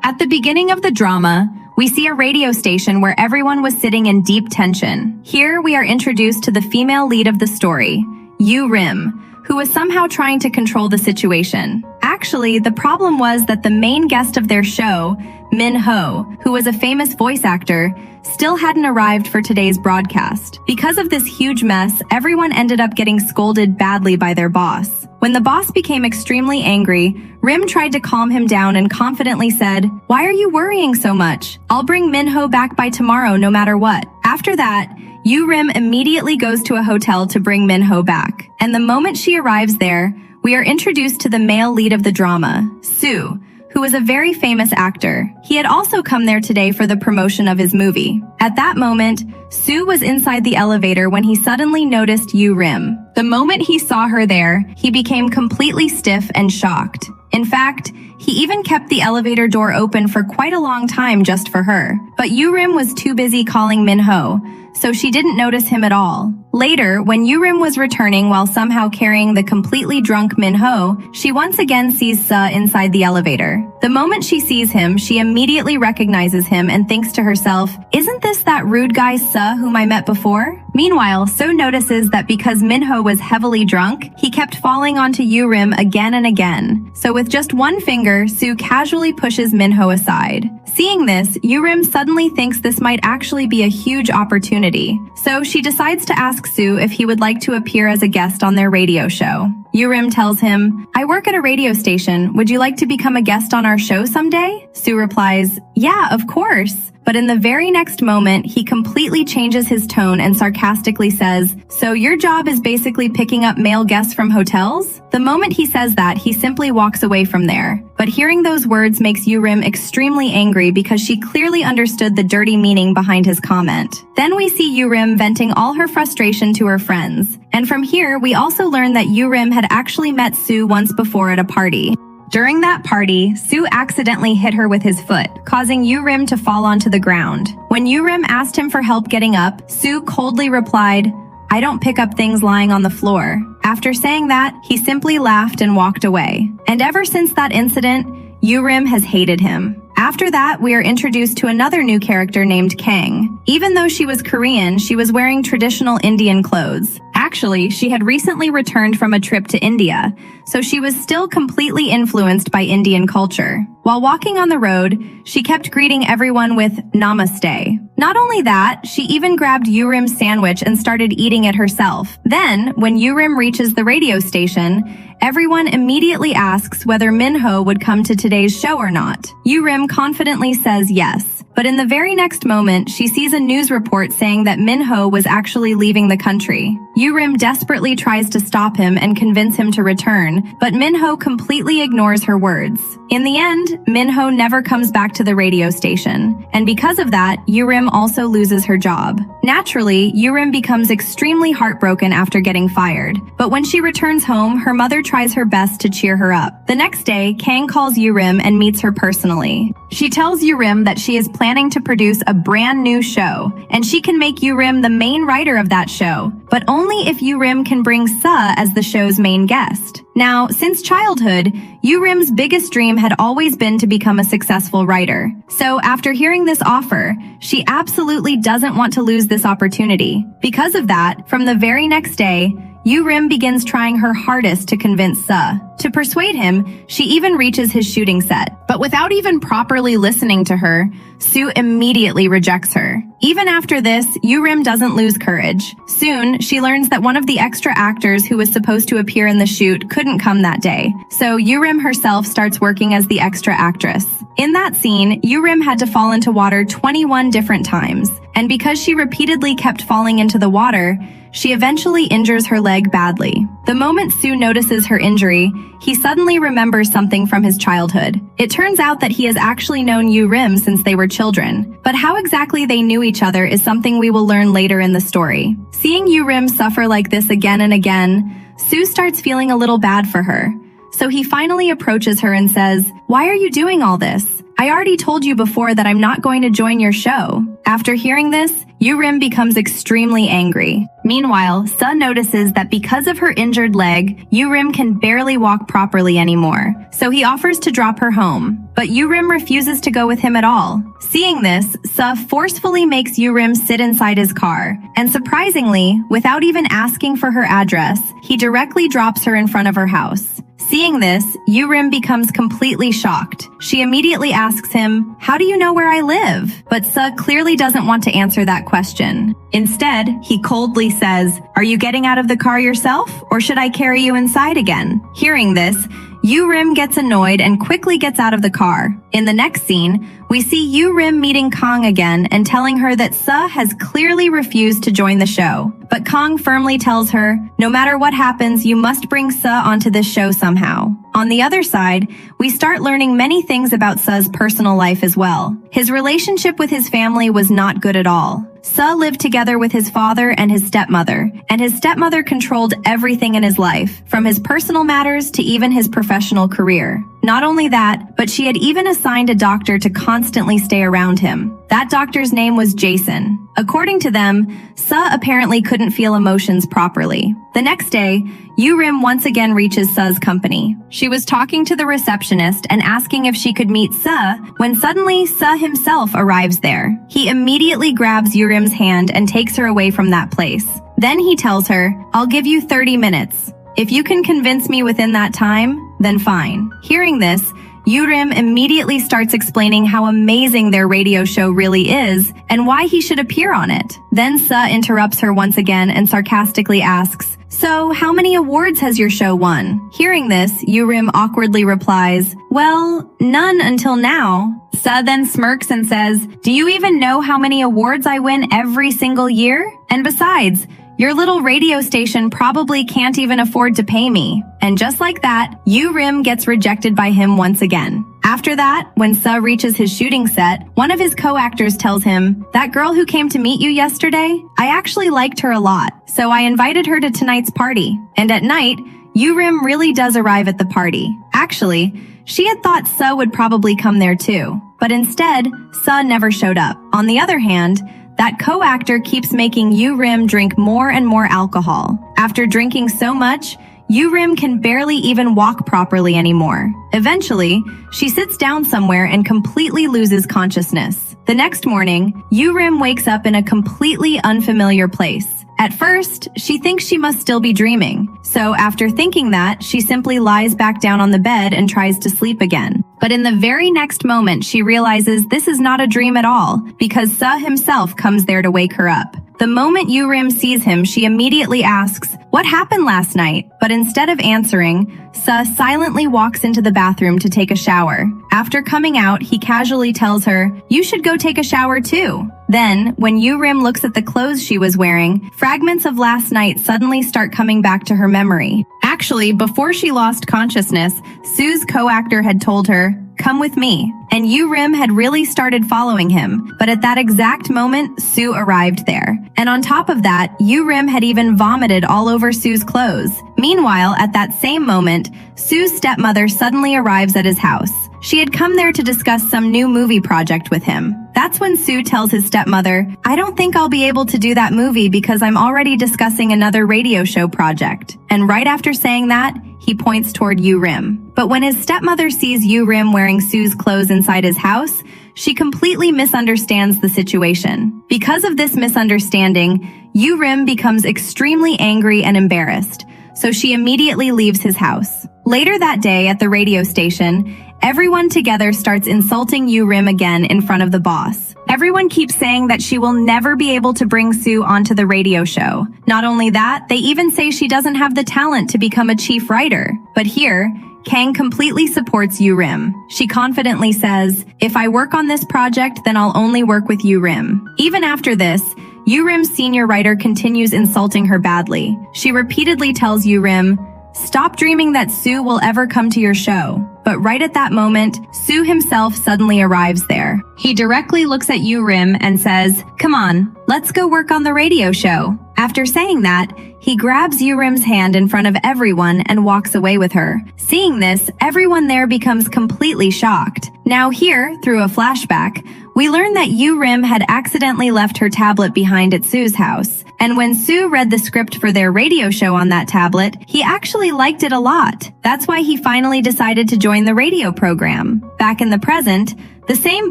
At the beginning of the drama, we see a radio station where everyone was sitting in deep tension. Here we are introduced to the female lead of the story, Rim, who was somehow trying to control the situation. Actually, the problem was that the main guest of their show, Min-ho, who was a famous voice actor, still hadn't arrived for today's broadcast. Because of this huge mess, everyone ended up getting scolded badly by their boss. When the boss became extremely angry, Rim tried to calm him down and confidently said, "Why are you worrying so much? I'll bring Min-ho back by tomorrow no matter what." After that, Rim immediately goes to a hotel to bring Min-ho back. And the moment she arrives there, we are introduced to the male lead of the drama, Soo, who was a very famous actor. He had also come there today for the promotion of his movie. At that moment, Soo was inside the elevator when he suddenly noticed Rim. The moment he saw her there, he became completely stiff and shocked. In fact, he even kept the elevator door open for quite a long time just for her. But Rim was too busy calling Min-ho, so she didn't notice him at all. Later, when Rim was returning while somehow carrying the completely drunk Min-ho, she once again sees Soo inside the elevator. The moment she sees him, she immediately recognizes him and thinks to herself, "Isn't this that rude guy Soo whom I met before?" Meanwhile, Soo notices that because Min-ho was heavily drunk, he kept falling onto Rim again and again. So with just one finger, Soo casually pushes Min-ho aside. Seeing this, Rim suddenly thinks this might actually be a huge opportunity. So she decides to ask Soo if he would like to appear as a guest on their radio show. Rim tells him, "I work at a radio station. Would you like to become a guest on our show someday?" Soo replies, "Yeah, of course." But in the very next moment, he completely changes his tone and sarcastically says, "So your job is basically picking up male guests from hotels?" The moment he says that, he simply walks away from there. But hearing those words makes Rim extremely angry because she clearly understood the dirty meaning behind his comment. Then we see Rim venting all her frustration to her friends. And from here, we also learn that Rim had actually met Soo once before at a party. During that party, Soo accidentally hit her with his foot, causing Rim to fall onto the ground. When Rim asked him for help getting up, Soo coldly replied, "I don't pick up things lying on the floor." After saying that, he simply laughed and walked away. And ever since that incident, Rim has hated him. After that, we are introduced to another new character named Kang. Even though she was Korean, she was wearing traditional Indian clothes. Actually, she had recently returned from a trip to India, so she was still completely influenced by Indian culture. While walking on the road, she kept greeting everyone with "Namaste." Not only that, she even grabbed Rim's sandwich and started eating it herself. Then, when Rim reaches the radio station, everyone immediately asks whether Min-ho would come to today's show or not. Rim confidently says yes. But in the very next moment, she sees a news report saying that Min-ho was actually leaving the country. Rim desperately tries to stop him and convince him to return, but Min-ho completely ignores her words. In the end, Min-ho never comes back to the radio station, and because of that, Rim also loses her job. Naturally, Rim becomes extremely heartbroken after getting fired, but when she returns home, her mother tries her best to cheer her up. The next day, Kang calls Rim and meets her personally. She tells Rim that she is planning to produce a brand new show, and she can make Rim the main writer of that show, but only if Rim can bring Soo as the show's main guest. Now, since childhood, Rim's biggest dream had always been to become a successful writer. So after hearing this offer, she absolutely doesn't want to lose this opportunity. Because of that, from the very next day, Rim begins trying her hardest to convince Soo. To persuade him, she even reaches his shooting set. But without even properly listening to her, Soo immediately rejects her. Even after this, Rim doesn't lose courage. Soon, she learns that one of the extra actors who was supposed to appear in the shoot couldn't come that day. So Rim herself starts working as the extra actress. In that scene, Rim had to fall into water 21 different times. And because she repeatedly kept falling into the water, she eventually injures her leg badly. The moment Soo notices her injury, he suddenly remembers something from his childhood. It turns out that he has actually known Rim since they were children. But how exactly they knew each other is something we will learn later in the story. Seeing Rim suffer like this again and again, Soo starts feeling a little bad for her. So he finally approaches her and says, "Why are you doing all this? I already told you before that I'm not going to join your show." After hearing this, Rim becomes extremely angry. Meanwhile, Suh notices that because of her injured leg, Rim can barely walk properly anymore, so he offers to drop her home. But Rim refuses to go with him at all. Seeing this, Suh forcefully makes Rim sit inside his car, and surprisingly, without even asking for her address, he directly drops her in front of her house. Seeing this, Rim becomes completely shocked. She immediately asks him, "How do you know where I live?" But Suh clearly doesn't want to answer that question. Instead, he coldly says, "Are you getting out of the car yourself, or should I carry you inside again?" Hearing this, Rim gets annoyed and quickly gets out of the car. In the next scene, we see Rim meeting Kong again and telling her that Suh has clearly refused to join the show. But Kong firmly tells her, "No matter what happens, you must bring Suh onto this show somehow." On the other side, we start learning many things about Suh's personal life as well. His relationship with his family was not good at all. Suh lived together with his father and his stepmother, and his stepmother controlled everything in his life, from his personal matters to even his professional career. Not only that, but she had even assigned a doctor to constantly stay around him. That doctor's name was Jason. According to them, Suh apparently couldn't feel emotions properly. The next day, Rim once again reaches Suh's company. She was talking to the receptionist and asking if she could meet Suh when suddenly Suh himself arrives there. He immediately grabs Rim's hand and takes her away from that place. Then he tells her, "I'll give you 30 minutes. If you can convince me within that time, then fine." Hearing this, Rim immediately starts explaining how amazing their radio show really is and why he should appear on it. Then Suh interrupts her once again and sarcastically asks, "So, how many awards has your show won?" Hearing this, Rim awkwardly replies, "Well, none until now." Suh then smirks and says, "Do you even know how many awards I win every single year? And besides, your little radio station probably can't even afford to pay me." And just like that, Rim gets rejected by him once again. After that, when Suh reaches his shooting set, one of his co-actors tells him, "That girl who came to meet you yesterday, I actually liked her a lot, so I invited her to tonight's party." And at night, Rim really does arrive at the party. Actually, she had thought Suh would probably come there too, but instead, Suh never showed up. On the other hand, that co-actor keeps making Rim drink more and more alcohol. After drinking so much, Rim can barely even walk properly anymore. Eventually, she sits down somewhere and completely loses consciousness. The next morning, Rim wakes up in a completely unfamiliar place. At first, she thinks she must still be dreaming. So after thinking that, she simply lies back down on the bed and tries to sleep again. But in the very next moment, she realizes this is not a dream at all, because Suh himself comes there to wake her up. The moment Rim sees him, she immediately asks, "What happened last night?" But instead of answering, Suh silently walks into the bathroom to take a shower. After coming out, he casually tells her, "You should go take a shower too." Then, when Rim looks at the clothes she was wearing, fragments of last night suddenly start coming back to her memory. Actually, before she lost consciousness, Sue's co-actor had told her, "Come with me." And Rim had really started following him, but at that exact moment, Sue arrived there. And on top of that, Rim had even vomited all over Sue's clothes. Meanwhile, at that same moment, Sue's stepmother suddenly arrives at his house. She had come there to discuss some new movie project with him. That's when Sue tells his stepmother, "I don't think I'll be able to do that movie because I'm already discussing another radio show project." And right after saying that, he points toward Rim. But when his stepmother sees Rim wearing Sue's clothes inside his house, she completely misunderstands the situation. Because of this misunderstanding, Rim becomes extremely angry and embarrassed, so she immediately leaves his house. Later that day at the radio station, everyone together starts insulting Rim again in front of the boss. Everyone keeps saying that she will never be able to bring Sue onto the radio show. Not only that, they even say she doesn't have the talent to become a chief writer. But here, Kang completely supports Rim. She confidently says, "If I work on this project, then I'll only work with Rim." Even after this, Rim's senior writer continues insulting her badly. She repeatedly tells Rim, "Stop dreaming that Sue will ever come to your show." But right at that moment, Sue himself suddenly arrives there. He directly looks at Rim and says, "Come on, let's go work on the radio show." After saying that, he grabs Yurim's hand in front of everyone and walks away with her. Seeing this, everyone there becomes completely shocked. Now here, through a flashback, we learn that Yurim had accidentally left her tablet behind at Sue's house. And when Sue read the script for their radio show on that tablet, he actually liked it a lot. That's why he finally decided to join the radio program. Back in the present, the same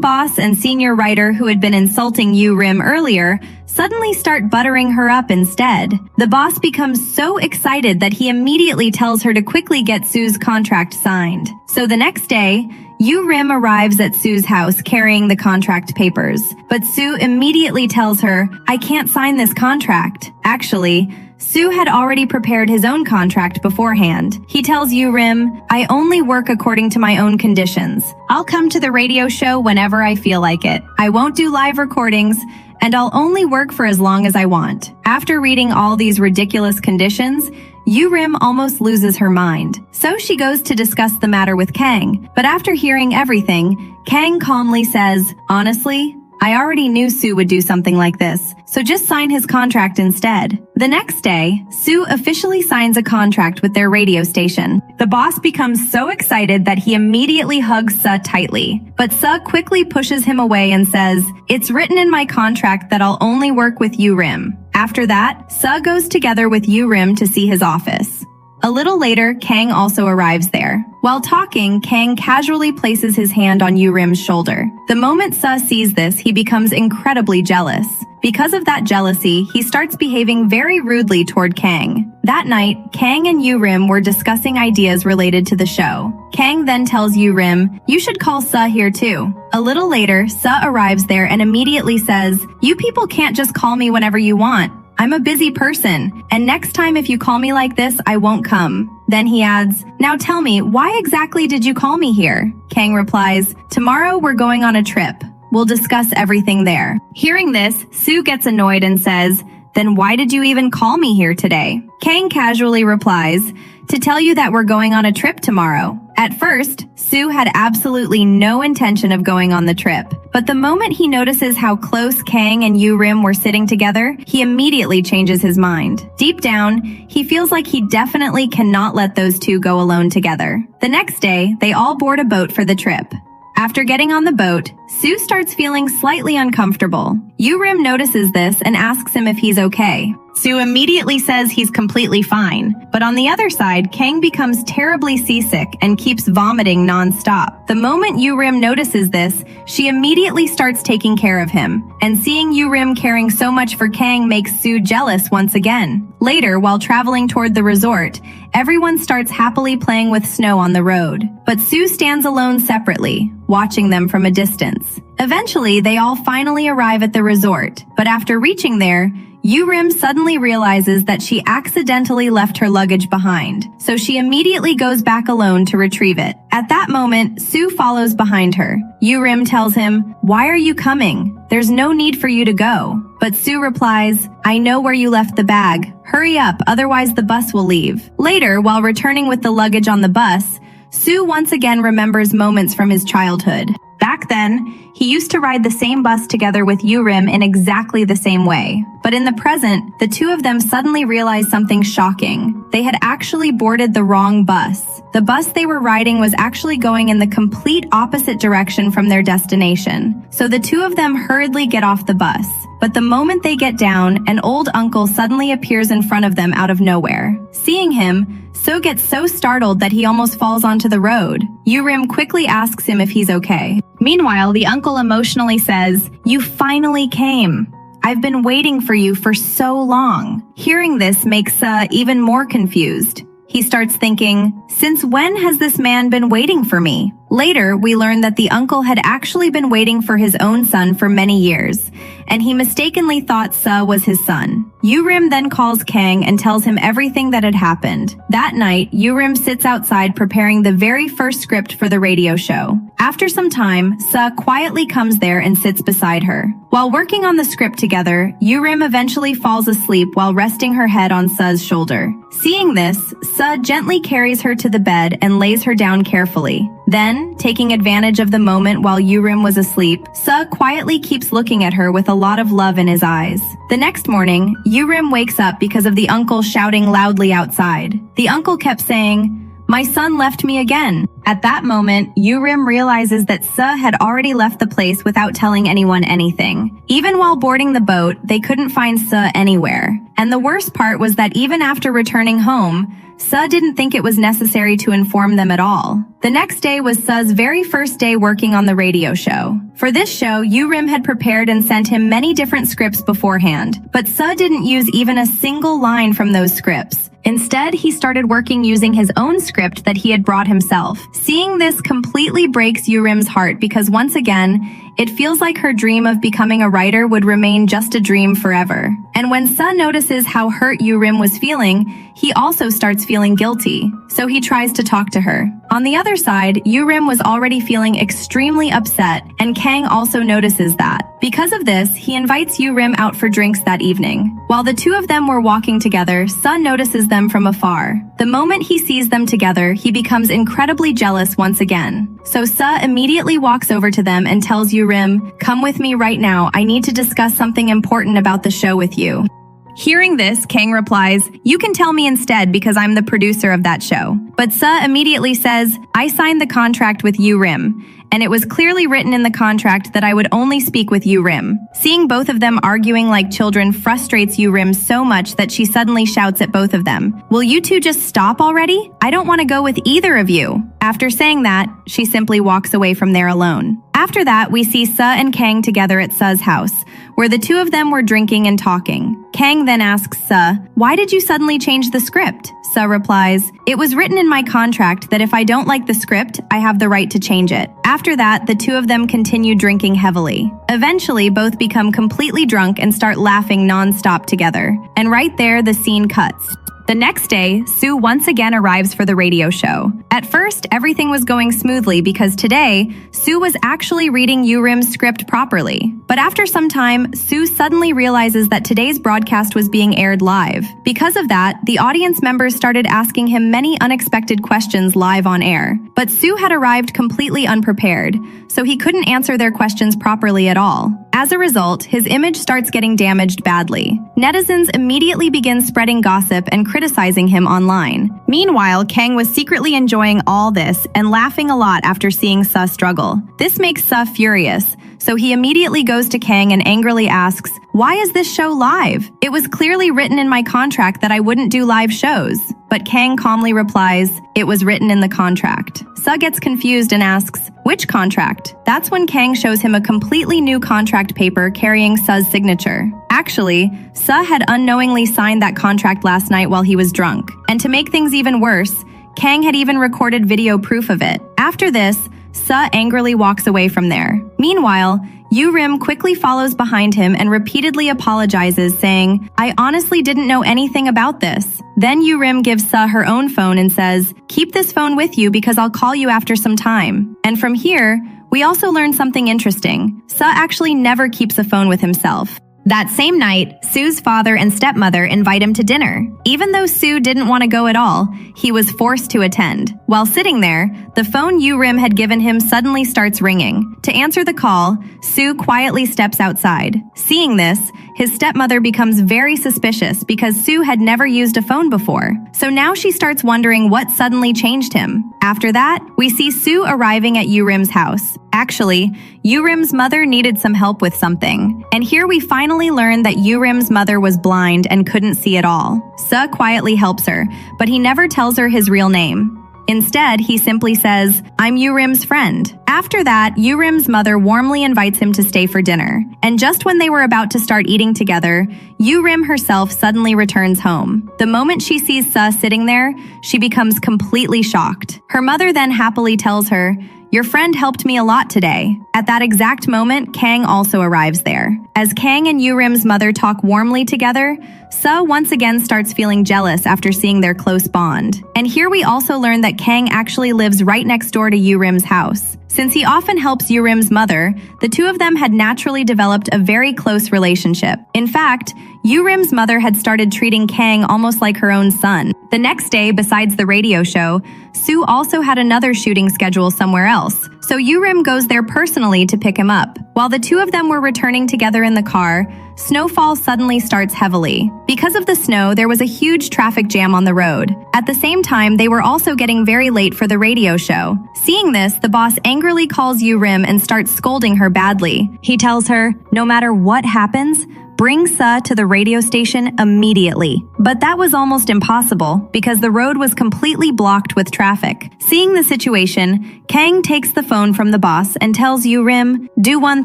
boss and senior writer who had been insulting Yurim earlier suddenly start buttering her up instead. The boss becomes so excited that he immediately tells her to quickly get Sue's contract signed. So the next day, Yurim arrives at Sue's house carrying the contract papers, but Sue immediately tells her, "I can't sign this contract." Actually, Sue had already prepared his own contract beforehand. He tells Yurim, "I only work according to my own conditions. I'll come to the radio show whenever I feel like it. I won't do live recordings, and I'll only work for as long as I want." After reading all these ridiculous conditions, Yurim almost loses her mind. So she goes to discuss the matter with Kang, but after hearing everything, Kang calmly says, "Honestly, I already knew Sue would do something like this, so just sign his contract instead." The next day, Sue officially signs a contract with their radio station. The boss becomes so excited that he immediately hugs Suh tightly, but Suh quickly pushes him away and says, "It's written in my contract that I'll only work with Yurim." After that, Suh goes together with Yurim to see his office. A little later, Kang also arrives there. While talking, Kang casually places his hand on Yurim's shoulder. The moment Suh sees this, he becomes incredibly jealous. Because of that jealousy, he starts behaving very rudely toward Kang. That night, Kang and Yurim were discussing ideas related to the show. Kang then tells Yurim, "You should call Suh here too." A little later, Suh arrives there and immediately says, "You people can't just call me whenever you want. I'm a busy person, and next time if you call me like this, I won't come." Then he adds, "Now tell me, why exactly did you call me here?" Kang replies, "Tomorrow we're going on a trip. We'll discuss everything there." Hearing this, Sue gets annoyed and says, "Then why did you even call me here today?" Kang casually replies, "To tell you that we're going on a trip tomorrow." At first, Sue had absolutely no intention of going on the trip, but the moment he notices how close Kang and Yurim were sitting together, he immediately changes his mind. Deep down, he feels like he definitely cannot let those two go alone together. The next day, they all board a boat for the trip. After getting on the boat, Sue starts feeling slightly uncomfortable. Yurim notices this and asks him if he's okay. Sue immediately says he's completely fine, but on the other side, Kang becomes terribly seasick and keeps vomiting non-stop. The moment Yurim notices this, she immediately starts taking care of him, and seeing Yurim caring so much for Kang makes Sue jealous once again. Later, while traveling toward the resort, everyone starts happily playing with snow on the road, but Sue stands alone separately, watching them from a distance. Eventually, they all finally arrive at the resort, but after reaching there, Yurim suddenly realizes that she accidentally left her luggage behind, so she immediately goes back alone to retrieve it. At that moment, Sue follows behind her. Yurim tells him, "Why are you coming? There's no need for you to go." But Sue replies, "I know where you left the bag. Hurry up, otherwise the bus will leave." Later, while returning with the luggage on the bus, Sue once again remembers moments from his childhood. Back then, he used to ride the same bus together with Yurim in exactly the same way. But in the present, the two of them suddenly realized something shocking. They had actually boarded the wrong bus. The bus they were riding was actually going in the complete opposite direction from their destination. So the two of them hurriedly get off the bus. But the moment they get down, an old uncle suddenly appears in front of them out of nowhere. Seeing him, Sue gets so startled that he almost falls onto the road. Yurim quickly asks him if he's okay. Meanwhile, the uncle emotionally says, "You finally came. I've been waiting for you for so long." Hearing this makes Sue even more confused. He starts thinking, "Since when has this man been waiting for me?" Later, we learn that the uncle had actually been waiting for his own son for many years, and he mistakenly thought Sue was his son. Yurim then calls Kang and tells him everything that had happened. That night, Yurim sits outside preparing the very first script for the radio show. After some time, Sue quietly comes there and sits beside her. While working on the script together, Yurim eventually falls asleep while resting her head on Sue's shoulder. Seeing this, Sue gently carries her to the bed and lays her down carefully. Then, taking advantage of the moment while Yurim was asleep, Suh quietly keeps looking at her with a lot of love in his eyes. The next morning, Yurim wakes up because of the uncle shouting loudly outside. The uncle kept saying, "My son left me again." At that moment, Yurim realizes that Suh had already left the place without telling anyone anything. Even while boarding the boat, they couldn't find Suh anywhere. And the worst part was that even after returning home, Suh didn't think it was necessary to inform them at all. The next day was Suh's very first day working on the radio show. For this show, Yurim had prepared and sent him many different scripts beforehand, but Suh didn't use even a single line from those scripts. Instead, he started working using his own script that he had brought himself. Seeing this completely breaks Yurim's heart because once again, it feels like her dream of becoming a writer would remain just a dream forever. And when Suh notices how hurt Yurim was feeling, he also starts feeling guilty, so he tries to talk to her. On the other side, Yurim was already feeling extremely upset, and Kang also notices that. Because of this, he invites Yurim out for drinks that evening. While the two of them were walking together, Suh notices them from afar. The moment he sees them together, he becomes incredibly jealous once again. So Suh immediately walks over to them and tells Yurim, "Come with me right now, I need to discuss something important about the show with you." Hearing this, Kang replies, "You can tell me instead because I'm the producer of that show." But Suh immediately says, "I signed the contract with Yurim, and it was clearly written in the contract that I would only speak with Yurim." Seeing both of them arguing like children frustrates Yurim so much that she suddenly shouts at both of them, "Will you two just stop already? I don't want to go with either of you." After saying that, she simply walks away from there alone. After that, we see Suh and Kang together at Suh's house, where the two of them were drinking and talking. Kang then asks Suh, "Why did you suddenly change the script?" Suh replies, "It was written in my contract that if I don't like the script, I have the right to change it." After that, the two of them continue drinking heavily. Eventually, both become completely drunk and start laughing non-stop together. And right there, the scene cuts. The next day, Sue once again arrives for the radio show. At first, everything was going smoothly because today, Sue was actually reading Yurim's script properly. But after some time, Sue suddenly realizes that today's broadcast was being aired live. Because of that, the audience members started asking him many unexpected questions live on air. But Sue had arrived completely unprepared, so he couldn't answer their questions properly at all. As a result, his image starts getting damaged badly. Netizens immediately begin spreading gossip and criticizing him online. Meanwhile, Kang was secretly enjoying all this and laughing a lot after seeing Suh struggle. This makes Suh furious, so he immediately goes to Kang and angrily asks, "Why is this show live? It was clearly written in my contract that I wouldn't do live shows." But Kang calmly replies, "It was written in the contract." Suh gets confused and asks, "Which contract?" That's when Kang shows him a completely new contract paper carrying Suh's signature. Actually, Suh had unknowingly signed that contract last night while he was drunk. And to make things even worse, Kang had even recorded video proof of it. After this, Suh angrily walks away from there. Meanwhile, Yurim quickly follows behind him and repeatedly apologizes, saying, "I honestly didn't know anything about this." Then Yurim gives Suh her own phone and says, "Keep this phone with you because I'll call you after some time." And from here, we also learn something interesting. Suh actually never keeps a phone with himself. That same night, Sue's father and stepmother invite him to dinner. Even though Sue didn't want to go at all, he was forced to attend. While sitting there, the phone Yurim had given him suddenly starts ringing. To answer the call, Sue quietly steps outside. Seeing this, his stepmother becomes very suspicious because Sue had never used a phone before. So now she starts wondering what suddenly changed him. After that, we see Sue arriving at Yurim's house. Actually, Yurim's mother needed some help with something. And here we finally learn that Yurim's mother was blind and couldn't see at all. Suh quietly helps her, but he never tells her his real name. Instead, he simply says, "I'm Yurim's friend." After that, Yurim's mother warmly invites him to stay for dinner. And just when they were about to start eating together, Yurim herself suddenly returns home. The moment she sees Suh sitting there, she becomes completely shocked. Her mother then happily tells her, "Your friend helped me a lot today." At that exact moment, Kang also arrives there. As Kang and Yurim's mother talk warmly together, Suh once again starts feeling jealous after seeing their close bond. And here we also learn that Kang actually lives right next door to Yurim's house. Since he often helps Yurim's mother, the two of them had naturally developed a very close relationship. In fact, Yurim's mother had started treating Kang almost like her own son. The next day, besides the radio show, Sue also had another shooting schedule somewhere else, so Yurim goes there personally to pick him up. While the two of them were returning together in the car, snowfall suddenly starts heavily. Because of the snow, there was a huge traffic jam on the road. At the same time, they were also getting very late for the radio show. Seeing this, the boss angrily calls Yurim and starts scolding her badly. He tells her, no matter what happens, bring Suh to the radio station immediately. But that was almost impossible because the road was completely blocked with traffic. Seeing the situation, Kang takes the phone from the boss and tells Yurim, do one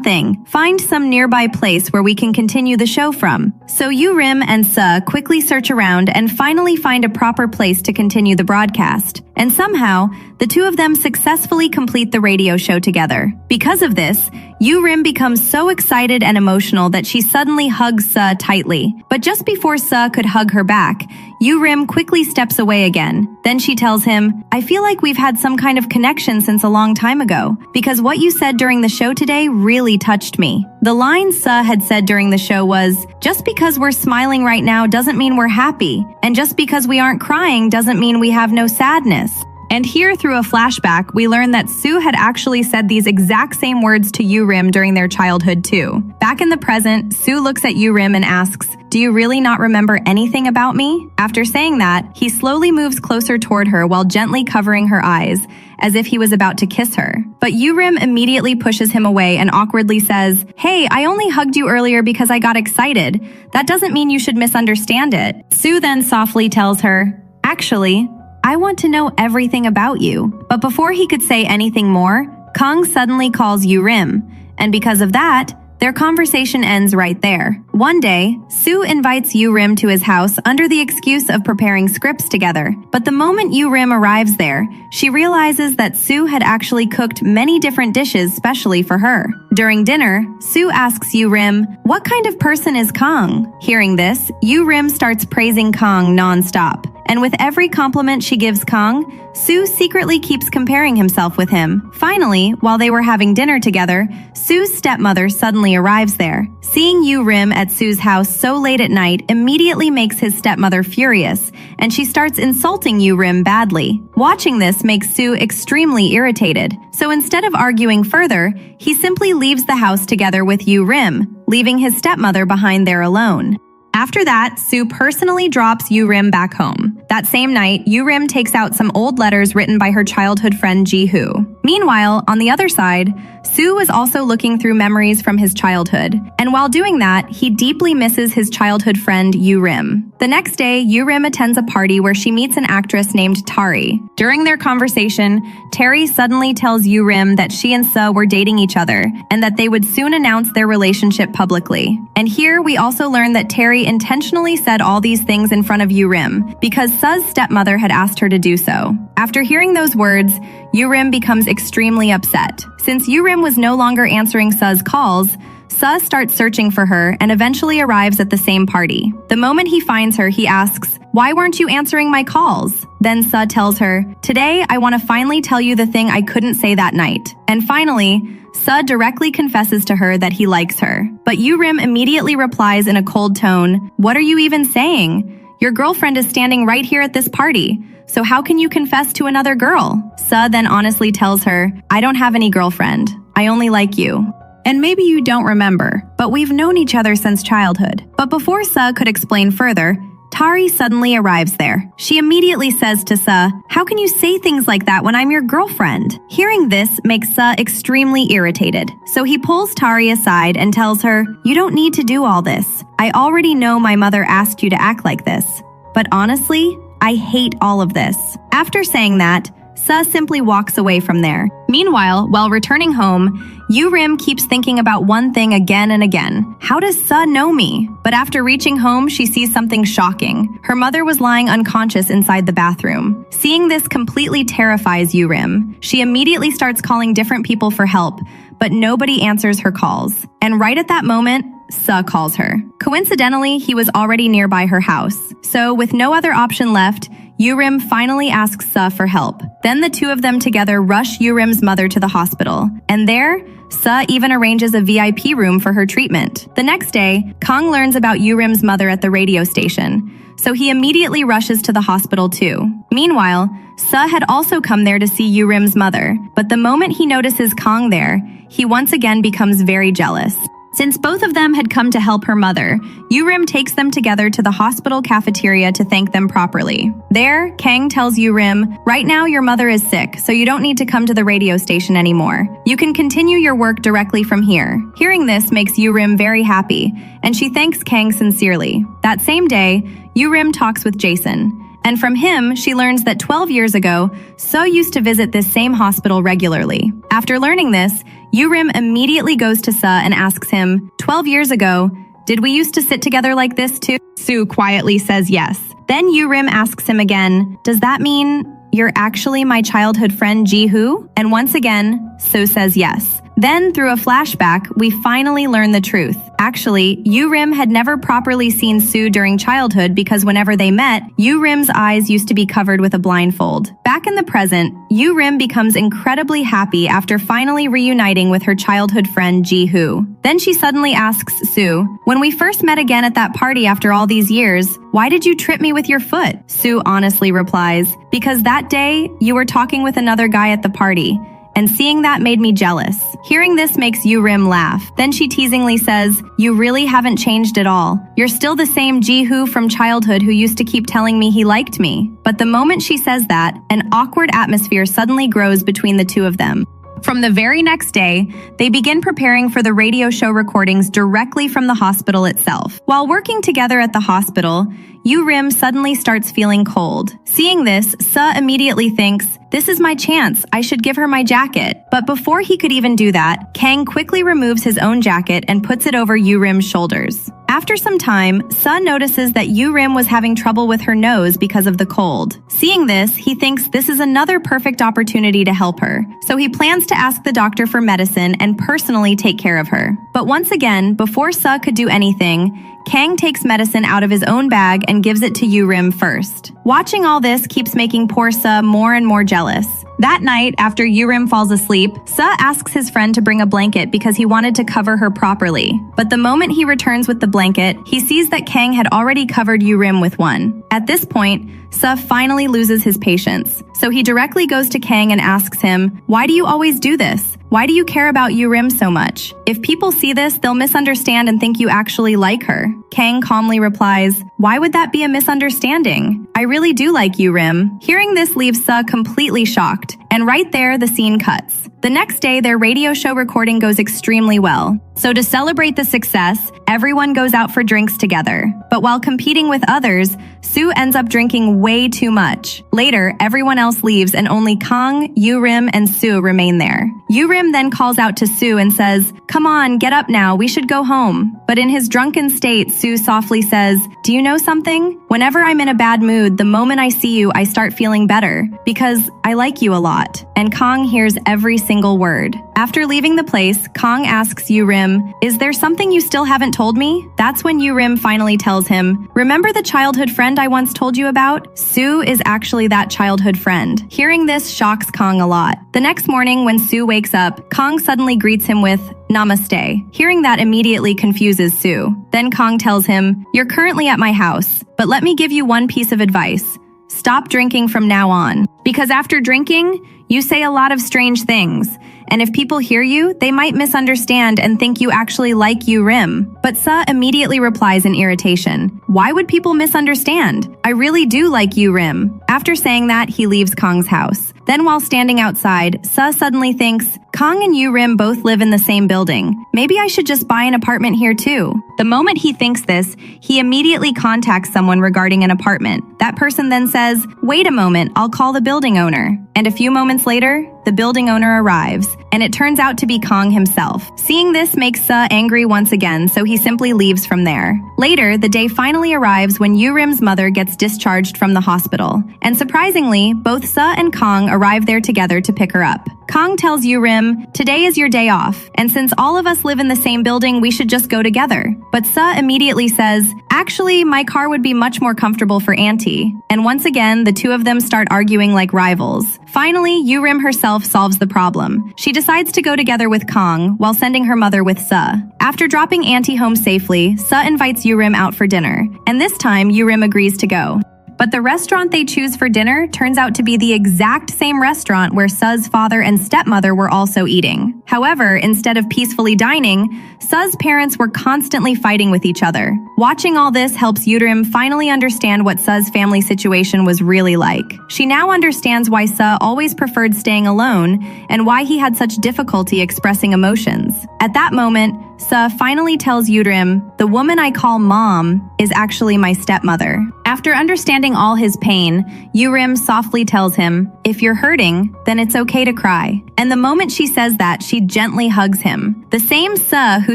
thing, find some nearby place where we can continue the show from. So Yurim and Suh quickly search around and finally find a proper place to continue the broadcast. And somehow, the two of them successfully complete the radio show together. Because of this, Yurim becomes so excited and emotional that she suddenly hugs Suh tightly. But just before Suh could hug her back, Yurim quickly steps away again. Then she tells him, I feel like we've had some kind of connection since a long time ago, because what you said during the show today really touched me. The line Suh had said during the show was, just because we're smiling right now doesn't mean we're happy, and just because we aren't crying doesn't mean we have no sadness. And here, through a flashback, we learn that Sue had actually said these exact same words to Yurim during their childhood too. Back in the present, Sue looks at Yurim and asks, do you really not remember anything about me? After saying that, he slowly moves closer toward her while gently covering her eyes, as if he was about to kiss her. But Yurim immediately pushes him away and awkwardly says, hey, I only hugged you earlier because I got excited. That doesn't mean you should misunderstand it. Sue then softly tells her, actually, I want to know everything about you. But before he could say anything more, Kang suddenly calls Yurim, and because of that, their conversation ends right there. One day, Sue invites Yurim to his house under the excuse of preparing scripts together. But the moment Yurim arrives there, she realizes that Sue had actually cooked many different dishes specially for her. During dinner, Sue asks Yurim, what kind of person is Kang? Hearing this, Yurim starts praising Kang non-stop. And with every compliment she gives Kang, Sue secretly keeps comparing himself with him. Finally, while they were having dinner together, Sue's stepmother suddenly arrives there. Seeing Yurim at Sue's house so late at night immediately makes his stepmother furious, and she starts insulting Yurim badly. Watching this makes Sue extremely irritated. So instead of arguing further, he simply leaves the house together with Yurim, leaving his stepmother behind there alone. After that, Sue personally drops Yurim back home. That same night, Yurim takes out some old letters written by her childhood friend Ji-hoo. Meanwhile, on the other side, Sue was also looking through memories from his childhood, and while doing that, he deeply misses his childhood friend Yurim. The next day, Yurim attends a party where she meets an actress named Tari. During their conversation, Tari suddenly tells Yurim that she and Suh were dating each other, and that they would soon announce their relationship publicly. And here, we also learn that Tari intentionally said all these things in front of Yurim, because Suh's stepmother had asked her to do so. After hearing those words, Yurim becomes extremely upset. Since Yurim was no longer answering Suh's calls, Suh starts searching for her and eventually arrives at the same party. The moment he finds her, he asks, why weren't you answering my calls? Then Suh tells her, today I want to finally tell you the thing I couldn't say that night. And finally, Suh directly confesses to her that he likes her. But Yurim immediately replies in a cold tone, what are you even saying? Your girlfriend is standing right here at this party. So how can you confess to another girl? Suh then honestly tells her, I don't have any girlfriend. I only like you. And maybe you don't remember, but we've known each other since childhood. But before Suh could explain further, Tari suddenly arrives there. She immediately says to Suh, how can you say things like that when I'm your girlfriend? Hearing this makes Suh extremely irritated. So he pulls Tari aside and tells her, you don't need to do all this. I already know my mother asked you to act like this. But honestly, I hate all of this. After saying that, Suh simply walks away from there. Meanwhile, while returning home, Yurim keeps thinking about one thing again and again. How does Suh know me? But after reaching home, she sees something shocking. Her mother was lying unconscious inside the bathroom. Seeing this completely terrifies Yurim. She immediately starts calling different people for help, but nobody answers her calls. And right at that moment, Suh calls her. Coincidentally, he was already nearby her house. So with no other option left, Yurim finally asks Suh for help. Then the two of them together rush Yurim's mother to the hospital. And there, Suh even arranges a VIP room for her treatment. The next day, Kang learns about Yu-rim's mother at the radio station, so he immediately rushes to the hospital too. Meanwhile, Suh had also come there to see Yu-rim's mother, but the moment he notices Kang there, he once again becomes very jealous. Since both of them had come to help her mother, Yu-rim takes them together to the hospital cafeteria to thank them properly. There, Kang tells Yu-rim, "Right now your mother is sick, so you don't need to come to the radio station anymore. You can continue your work directly from here." Hearing this makes Yu-rim very happy, and she thanks Kang sincerely. That same day, Yu-rim talks with Jason, and from him, she learns that 12 years ago, Suh used to visit this same hospital regularly. After learning this, Yu-rim immediately goes to Suh and asks him, "12 years ago, did we used to sit together like this too?" Suh quietly says yes. Then Yu-rim asks him again, "Does that mean you're actually my childhood friend Ji-hoo?" And once again, Suh says yes. Then, through a flashback, we finally learn the truth. Actually, Yu-rim had never properly seen Suh during childhood because whenever they met, Yu-rim's eyes used to be covered with a blindfold. Back in the present, Yu-rim becomes incredibly happy after finally reuniting with her childhood friend Ji-hoo. Then she suddenly asks Suh, "When we first met again at that party after all these years, why did you trip me with your foot?" Suh honestly replies, "Because that day, you were talking with another guy at the party, and seeing that made me jealous." Hearing this makes Yu-rim laugh. Then she teasingly says, "You really haven't changed at all. You're still the same Ji-hoo from childhood who used to keep telling me he liked me." But the moment she says that, an awkward atmosphere suddenly grows between the two of them. From the very next day, they begin preparing for the radio show recordings directly from the hospital itself. While working together at the hospital, Yu-rim suddenly starts feeling cold. Seeing this, Suh immediately thinks, "This is my chance, I should give her my jacket." But before he could even do that, Kang quickly removes his own jacket and puts it over Yu-rim's shoulders. After some time, Suh notices that Yu-rim was having trouble with her nose because of the cold. Seeing this, he thinks this is another perfect opportunity to help her, so he plans to ask the doctor for medicine and personally take care of her. But once again, before Suh could do anything, Kang takes medicine out of his own bag and gives it to Yu-rim first. Watching all this keeps making poor Suh more and more jealous. That night, after Yu-rim falls asleep, Suh asks his friend to bring a blanket because he wanted to cover her properly. But the moment he returns with the blanket, he sees that Kang had already covered Yu-rim with one. At this point, Suh finally loses his patience. So he directly goes to Kang and asks him, "Why do you always do this? Why do you care about Yu-rim so much? If people see this, they'll misunderstand and think you actually like her." Kang calmly replies, "Why would that be a misunderstanding? I really do like Yu-rim." Hearing this leaves Suh completely shocked, and right there the scene cuts. The next day, their radio show recording goes extremely well. So to celebrate the success, everyone goes out for drinks together. But while competing with others, Suh ends up drinking way too much. Later, everyone else leaves and only Kang, Yu-rim, and Suh remain there. Yu-rim then calls out to Suh and says, "Come on, get up now, we should go home." But in his drunken state, Suh softly says, "Do you know something? Whenever I'm in a bad mood, the moment I see you, I start feeling better, because I like you a lot." And Kang hears every single word. After leaving the place, Kang asks Yu-rim, "Is there something you still haven't told me?" That's when Yu-rim finally tells him, "Remember the childhood friend I once told you about? Suh is actually that childhood friend." Hearing this shocks Kang a lot. The next morning when Suh wakes up, Kang suddenly greets him with, "Namaste." Hearing that immediately confuses Suh. Then Kang tells him, "You're currently at my house, but let me give you one piece of advice. Stop drinking from now on. Because after drinking, you say a lot of strange things. And if people hear you, they might misunderstand and think you actually like Yu-rim." But Suh immediately replies in irritation, "Why would people misunderstand? I really do like Yu-rim." After saying that, he leaves Kang's house. Then while standing outside, Suh suddenly thinks, Kang and Yu-rim both live in the same building. Maybe I should just buy an apartment here too. The moment he thinks this, he immediately contacts someone regarding an apartment. That person then says, "Wait a moment, I'll call the building owner." And a few moments later, the building owner arrives, and it turns out to be Kang himself. Seeing this makes Suh angry once again, so he simply leaves from there. Later, the day finally arrives when Yu-rim's mother gets discharged from the hospital. And surprisingly, both Suh and Kang arrive there together to pick her up. Kang tells Yurim, "Today is your day off, and since all of us live in the same building, we should just go together." But Suh immediately says, "Actually, my car would be much more comfortable for Auntie." And once again, the two of them start arguing like rivals. Finally, Yurim herself solves the problem. She decides to go together with Kang while sending her mother with Suh. After dropping Auntie home safely, Suh invites Yurim out for dinner, and this time Yurim agrees to go. But the restaurant they choose for dinner turns out to be the exact same restaurant where Suh's father and stepmother were also eating. However, instead of peacefully dining, Suh's parents were constantly fighting with each other. Watching all this helps Yurim finally understand what Suh's family situation was really like. She now understands why Suh always preferred staying alone and why he had such difficulty expressing emotions. At that moment, Suh finally tells Yurim, "The woman I call mom is actually my stepmother." After understanding all his pain, Yurim softly tells him, "If you're hurting, then it's okay to cry." And the moment she says that, she gently hugs him. The same Suh who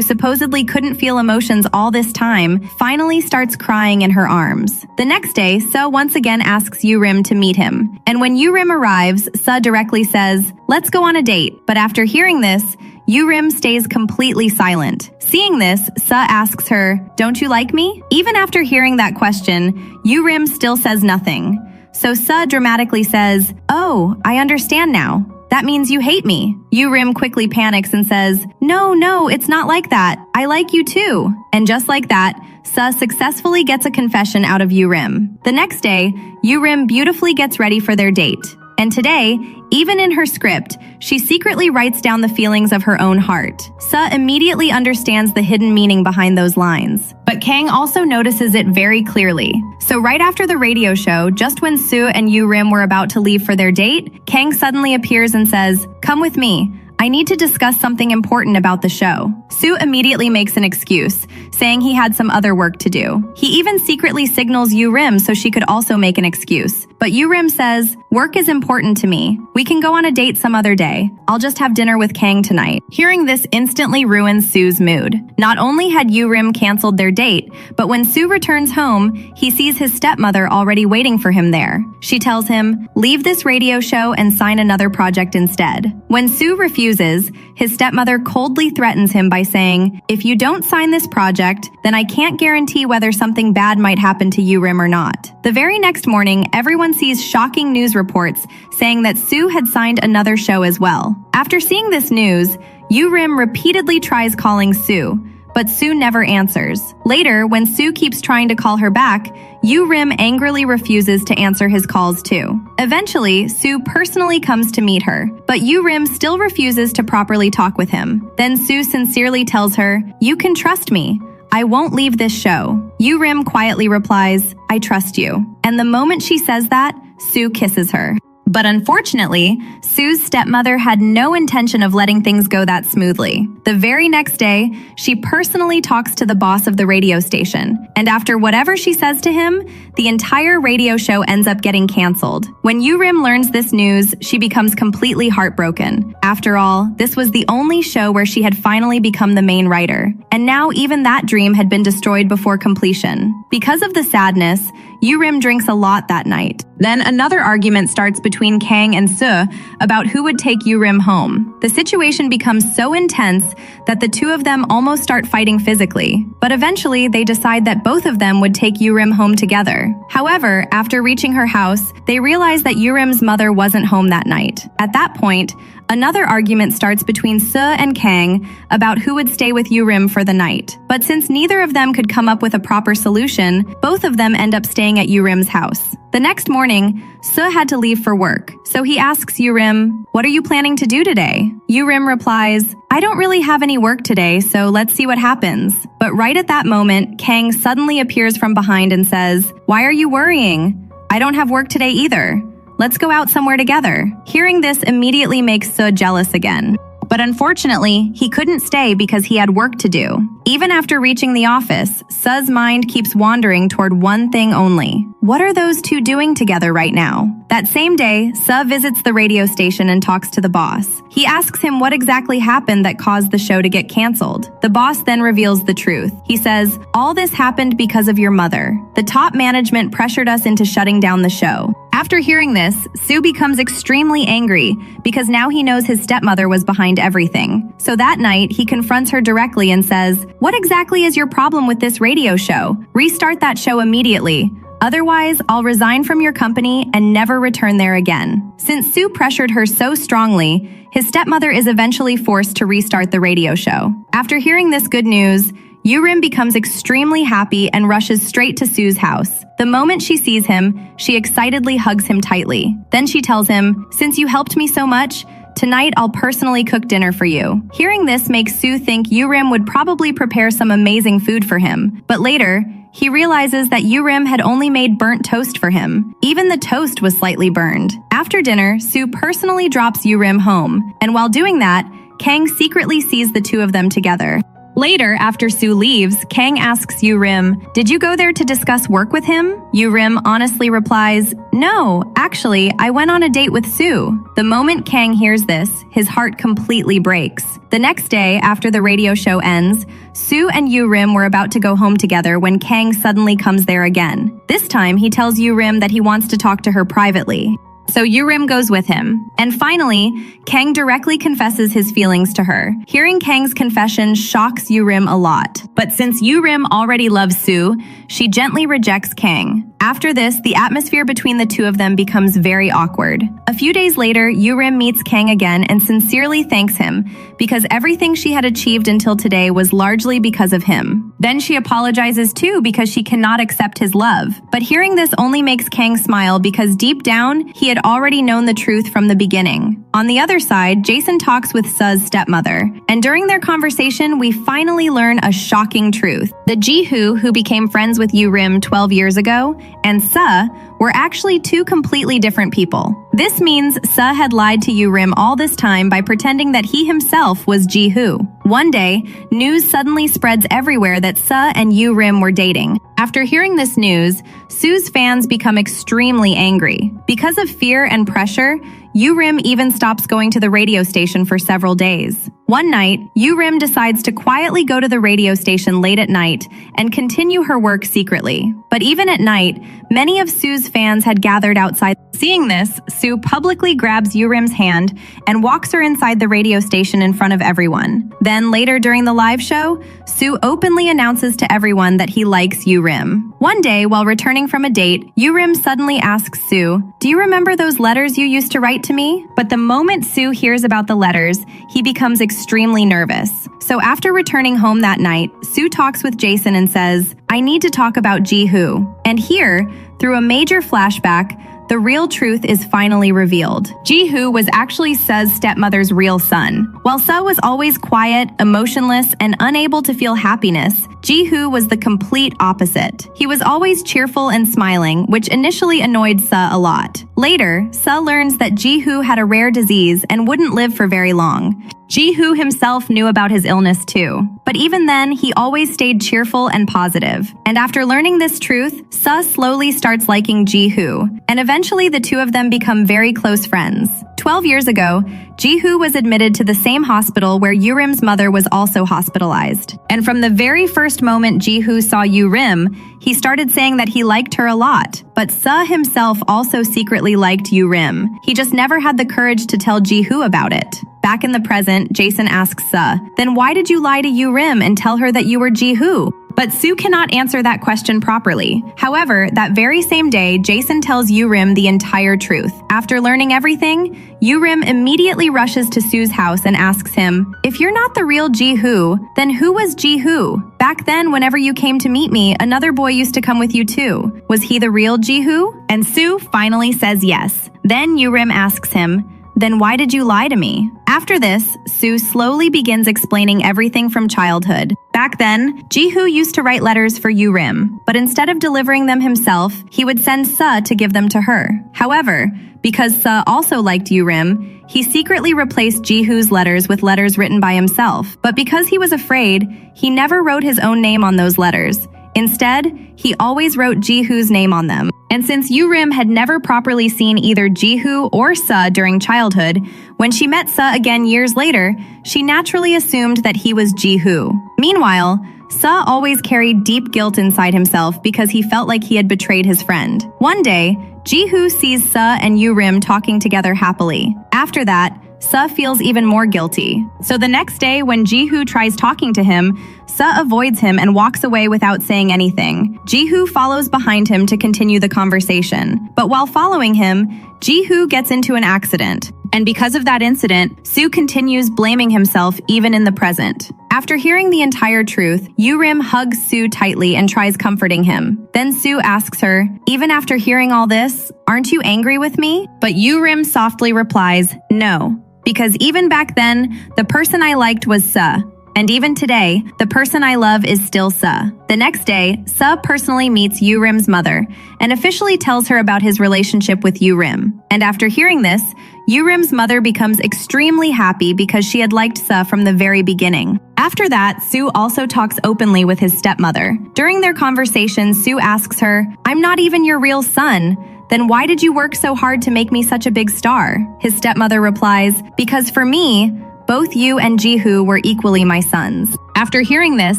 supposedly couldn't feel emotions all this time finally starts crying in her arms. The next day, Suh once again asks Yurim to meet him. And when Yurim arrives, Suh directly says, "Let's go on a date." But after hearing this, Yurim stays completely silent. Seeing this, Suh asks her, "Don't you like me?" Even after hearing that question, Yurim still says nothing. So Suh dramatically says, "Oh, I understand now. That means you hate me." Yurim quickly panics and says, No, it's not like that. I like you too." And just like that, Suh successfully gets a confession out of Yurim. The next day, Yurim beautifully gets ready for their date. And today, even in her script, she secretly writes down the feelings of her own heart. Suh immediately understands the hidden meaning behind those lines. But Kang also notices it very clearly. So right after the radio show, just when Suh and Yurim were about to leave for their date, Kang suddenly appears and says, "Come with me. I need to discuss something important about the show." Suh immediately makes an excuse, saying he had some other work to do. He even secretly signals Yurim so she could also make an excuse. But Yurim says, "Work is important to me. We can go on a date some other day. I'll just have dinner with Kang tonight." Hearing this instantly ruins Suh's mood. Not only had Yurim canceled their date, but when Suh returns home, he sees his stepmother already waiting for him there. She tells him, "Leave this radio show and sign another project instead." When Suh refuses, his stepmother coldly threatens him by saying, "If you don't sign this project, then I can't guarantee whether something bad might happen to Yurim or not." The very next morning, everyone sees shocking news reports saying that Suh had signed another show as well. After seeing this news, Yurim repeatedly tries calling Suh, but Suh never answers. Later, when Suh keeps trying to call her back, Yurim angrily refuses to answer his calls too. Eventually, Suh personally comes to meet her, but Yurim still refuses to properly talk with him. Then Suh sincerely tells her, "You can trust me. I won't leave this show." Yurim quietly replies, "I trust you." And the moment she says that, Suh kisses her. But unfortunately, Suh's stepmother had no intention of letting things go that smoothly. The very next day, she personally talks to the boss of the radio station, and after whatever she says to him, the entire radio show ends up getting canceled. When Yurim learns this news, she becomes completely heartbroken. After all, this was the only show where she had finally become the main writer, and now even that dream had been destroyed before completion. Because of the sadness, Yurim drinks a lot that night. Then another argument starts between Kang and Suh about who would take Yurim home. The situation becomes so intense that the two of them almost start fighting physically. But eventually, they decide that both of them would take Yurim home together. However, after reaching her house, they realize that Yurim's mother wasn't home that night. At that point, another argument starts between Suh and Kang about who would stay with Yurim for the night. But since neither of them could come up with a proper solution, both of them end up staying at Yurim's house. The next morning, Suh had to leave for work, so he asks Yurim, "What are you planning to do today?" Yurim replies, "I don't really have any work today, so let's see what happens." But right at that moment, Kang suddenly appears from behind and says, "Why are you worrying? I don't have work today either. Let's go out somewhere together." Hearing this immediately makes Suh jealous again. But unfortunately, he couldn't stay because he had work to do. Even after reaching the office, Suh's mind keeps wandering toward one thing only. What are those two doing together right now? That same day, Suh visits the radio station and talks to the boss. He asks him what exactly happened that caused the show to get canceled. The boss then reveals the truth. He says, "All this happened because of your mother. The top management pressured us into shutting down the show." After hearing this, Soo becomes extremely angry because now he knows his stepmother was behind everything. So that night, he confronts her directly and says, "What exactly is your problem with this radio show? Restart that show immediately. Otherwise, I'll resign from your company and never return there again." Since Soo pressured her so strongly, his stepmother is eventually forced to restart the radio show. After hearing this good news, Rim becomes extremely happy and rushes straight to Soo's house. The moment she sees him, she excitedly hugs him tightly. Then she tells him, "Since you helped me so much, tonight I'll personally cook dinner for you." Hearing this makes Soo think Rim would probably prepare some amazing food for him. But later, he realizes that Rim had only made burnt toast for him. Even the toast was slightly burned. After dinner, Soo personally drops Rim home. And while doing that, Kang secretly sees the two of them together. Later, after Soo leaves, Kang asks Rim, "Did you go there to discuss work with him?" Rim honestly replies, "No, actually, I went on a date with Soo." The moment Kang hears this, his heart completely breaks. The next day, after the radio show ends, Soo and Rim were about to go home together when Kang suddenly comes there again. This time, he tells Rim that he wants to talk to her privately. So Rim goes with him. And finally, Kang directly confesses his feelings to her. Hearing Kang's confession shocks Rim a lot. But since Rim already loves Soo, she gently rejects Kang. After this, the atmosphere between the two of them becomes very awkward. A few days later, Rim meets Kang again and sincerely thanks him because everything she had achieved until today was largely because of him. Then she apologizes too because she cannot accept his love. But hearing this only makes Kang smile because deep down, he had already known the truth from the beginning. On the other side, Jason talks with Suh's stepmother. And during their conversation, we finally learn a shocking truth. The Ji-hoo, who became friends with Rim 12 years ago, and Suh were actually two completely different people. This means Suh had lied to Rim all this time by pretending that he himself was Ji-hoo. One day, news suddenly spreads everywhere that Suh and Rim were dating. After hearing this news, Soo's fans become extremely angry. Because of fear and pressure, Rim even stops going to the radio station for several days. One night, Rim decides to quietly go to the radio station late at night and continue her work secretly. But even at night, many of Soo's fans had gathered outside. Seeing this, Soo publicly grabs Rim's hand and walks her inside the radio station in front of everyone. Then later during the live show, Soo openly announces to everyone that he likes Rim. One day, while returning from a date, Rim suddenly asks Soo, "Do you remember those letters you used to write to me?" But the moment Soo hears about the letters, he becomes extremely nervous. So after returning home that night, Soo talks with Jason and says, "I need to talk about Ji-hoo." And here, through a major flashback, the real truth is finally revealed. Ji-hoo was actually Suh's stepmother's real son. While Suh was always quiet, emotionless, and unable to feel happiness, Ji-hoo was the complete opposite. He was always cheerful and smiling, which initially annoyed Suh a lot. Later, Suh learns that Ji-hoo had a rare disease and wouldn't live for very long. Ji-hoo himself knew about his illness too. But even then, he always stayed cheerful and positive. And after learning this truth, Suh slowly starts liking Ji-hoo. And eventually the two of them become very close friends. 12 years ago, Ji-hoo was admitted to the same hospital where Rim's mother was also hospitalized. And from the very first moment Ji-hoo saw Rim, he started saying that he liked her a lot. But Suh himself also secretly liked Rim. He just never had the courage to tell Ji-hoo about it. Back in the present, Jason asks Suh, "Then why did you lie to Rim and tell her that you were Ji-hoo?" But Soo cannot answer that question properly. However, that very same day, Jason tells Rim the entire truth. After learning everything, Rim immediately rushes to Soo's house and asks him, "If you're not the real Ji-hoo, then who was Ji-hoo? Back then, whenever you came to meet me, another boy used to come with you too. Was he the real Ji-hoo?" And Soo finally says yes. Then Rim asks him, "Then why did you lie to me?" After this, Soo slowly begins explaining everything from childhood. Back then, Ji-hoo used to write letters for Rim, but instead of delivering them himself, he would send Suh to give them to her. However, because Suh also liked Rim, he secretly replaced Ji-hoo's letters with letters written by himself. But because he was afraid, he never wrote his own name on those letters. Instead, he always wrote Ji-hoo's name on them. And since Rim had never properly seen either Ji-hoo or Suh during childhood, When she met Suh again years later, she naturally assumed that he was Ji-hoo. Meanwhile, Suh always carried deep guilt inside himself because he felt like he had betrayed his friend. One day, Ji-hoo sees Suh and Yoo-rim talking together happily. After that, Suh feels even more guilty. So the next day, when Ji-hoo tries talking to him, Suh avoids him and walks away without saying anything. Ji-hoo follows behind him to continue the conversation. But while following him, Ji-hoo gets into an accident. And because of that incident, Soo continues blaming himself even in the present. After hearing the entire truth, Yoo-rim hugs Soo tightly and tries comforting him. Then Soo asks her, "Even after hearing all this, aren't you angry with me?" But Yoo-rim softly replies, "No, because even back then, the person I liked was Suh. And even today, the person I love is still Suh." The next day, Suh personally meets Yoo-rim's mother and officially tells her about his relationship with Yoo-rim. And after hearing this, Yoo-rim's mother becomes extremely happy because she had liked Suh from the very beginning. After that, Soo also talks openly with his stepmother. During their conversation, Soo asks her, "I'm not even your real son. Then why did you work so hard to make me such a big star?" His stepmother replies, "Because for me, both you and Ji-hoo were equally my sons." After hearing this,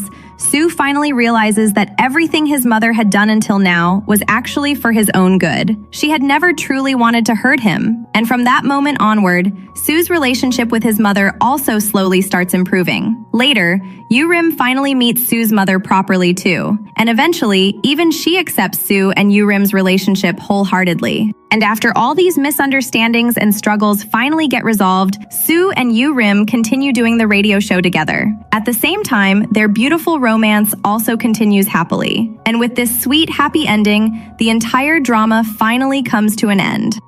Soo finally realizes that everything his mother had done until now was actually for his own good. She had never truly wanted to hurt him. And from that moment onward, Soo's relationship with his mother also slowly starts improving. Later, Yoo-rim finally meets Soo's mother properly too. And eventually, even she accepts Soo and Yoo-rim's relationship wholeheartedly. And after all these misunderstandings and struggles finally get resolved, Soo and Yoo-rim continue doing the radio show together. At the same time, their beautiful romance also continues happily. And with this sweet, happy ending, the entire drama finally comes to an end.